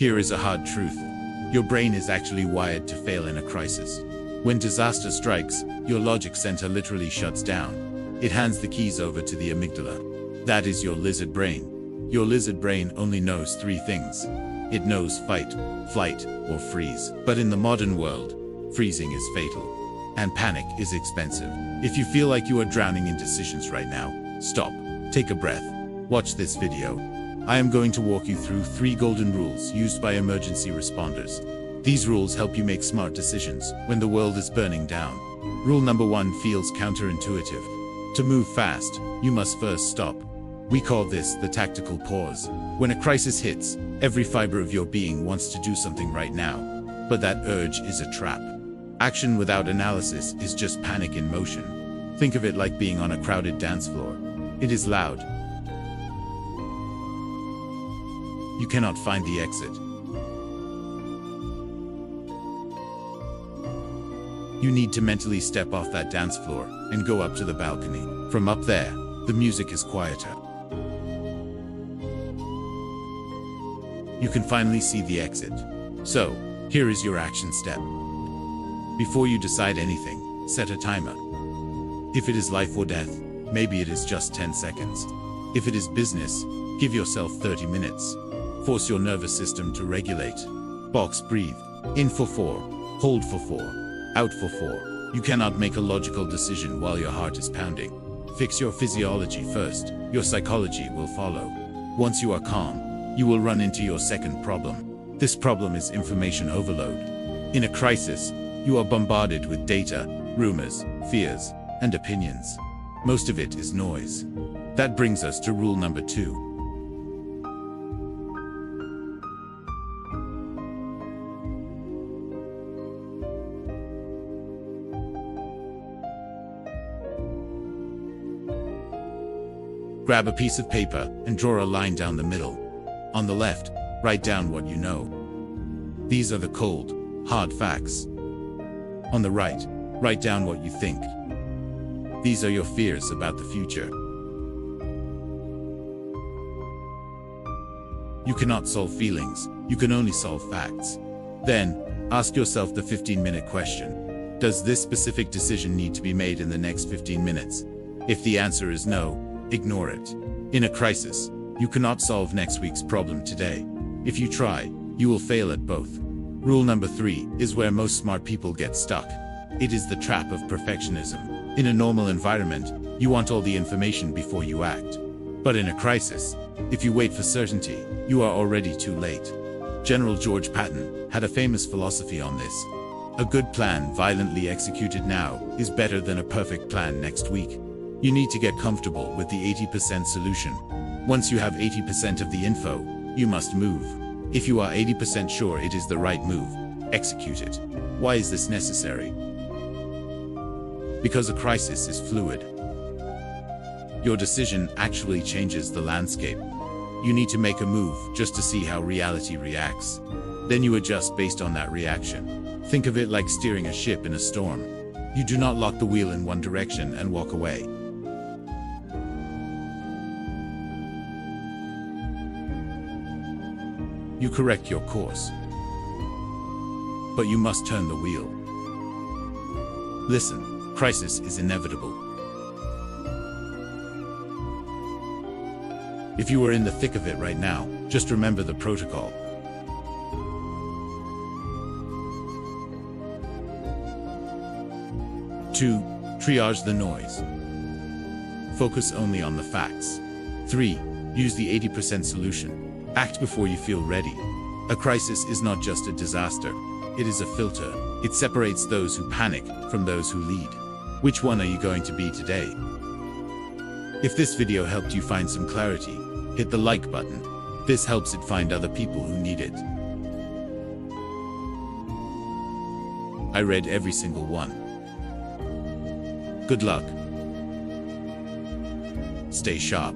Here is a hard truth. Your brain is actually wired to fail in a crisis. When disaster strikes, your logic center literally shuts down. It hands the keys over to the amygdala. That is your lizard brain. Your lizard brain only knows three things. It knows fight, flight, or freeze. But in the modern world, freezing is fatal. And panic is expensive. If you feel like you are drowning in decisions right now, stop. Take a breath. Watch this video. I am going to walk you through 3 golden rules used by emergency responders. These rules help you make smart decisions when the world is burning down. Rule number 1 feels counterintuitive. To move fast, you must first stop. We call this the tactical pause. When a crisis hits, every fiber of your being wants to do something right now. But that urge is a trap. Action without analysis is just panic in motion. Think of it like being on a crowded dance floor. It is loud. You cannot find the exit. You need to mentally step off that dance floor and go up to the balcony. From up there, the music is quieter. You can finally see the exit. So, here is your action step. Before you decide anything, set a timer. If it is life or death, maybe it is just 10 seconds. If it is business, give yourself 30 minutes. Force your nervous system to regulate. Box breathe. In for 4. Hold for 4. Out for 4. You cannot make a logical decision while your heart is pounding. Fix your physiology first. Your psychology will follow. Once you are calm, you will run into your second problem. This problem is information overload. In a crisis, you are bombarded with data, rumors, fears, and opinions. Most of it is noise. That brings us to rule number 2. Grab a piece of paper and draw a line down the middle. On the left, write down what you know. These are the cold, hard facts. On the right, write down what you think. These are your fears about the future. You cannot solve feelings, you can only solve facts. Then, ask yourself the 15-minute question. Does this specific decision need to be made in the next 15 minutes? If the answer is no, ignore it. In a crisis, you cannot solve next week's problem today. If you try, you will fail at both. Rule number 3 is where most smart people get stuck. It is the trap of perfectionism. In a normal environment, you want all the information before you act. But in a crisis, if you wait for certainty, you are already too late. General George Patton had a famous philosophy on this. A good plan violently executed now is better than a perfect plan next week. You need to get comfortable with the 80% solution. Once you have 80% of the info, you must move. If you are 80% sure it is the right move, execute it. Why is this necessary? Because a crisis is fluid. Your decision actually changes the landscape. You need to make a move just to see how reality reacts. Then you adjust based on that reaction. Think of it like steering a ship in a storm. You do not lock the wheel in one direction and walk away. You correct your course. But you must turn the wheel. Listen, crisis is inevitable. If you are in the thick of it right now, just remember the protocol. 2. Triage the noise. Focus only on the facts. 3. Use the 80% solution. Act before you feel ready. A crisis is not just a disaster. It is a filter. It separates those who panic from those who lead. Which one are you going to be today? If this video helped you find some clarity, hit the like button. This helps it find other people who need it. I read every single one. Good luck. Stay sharp.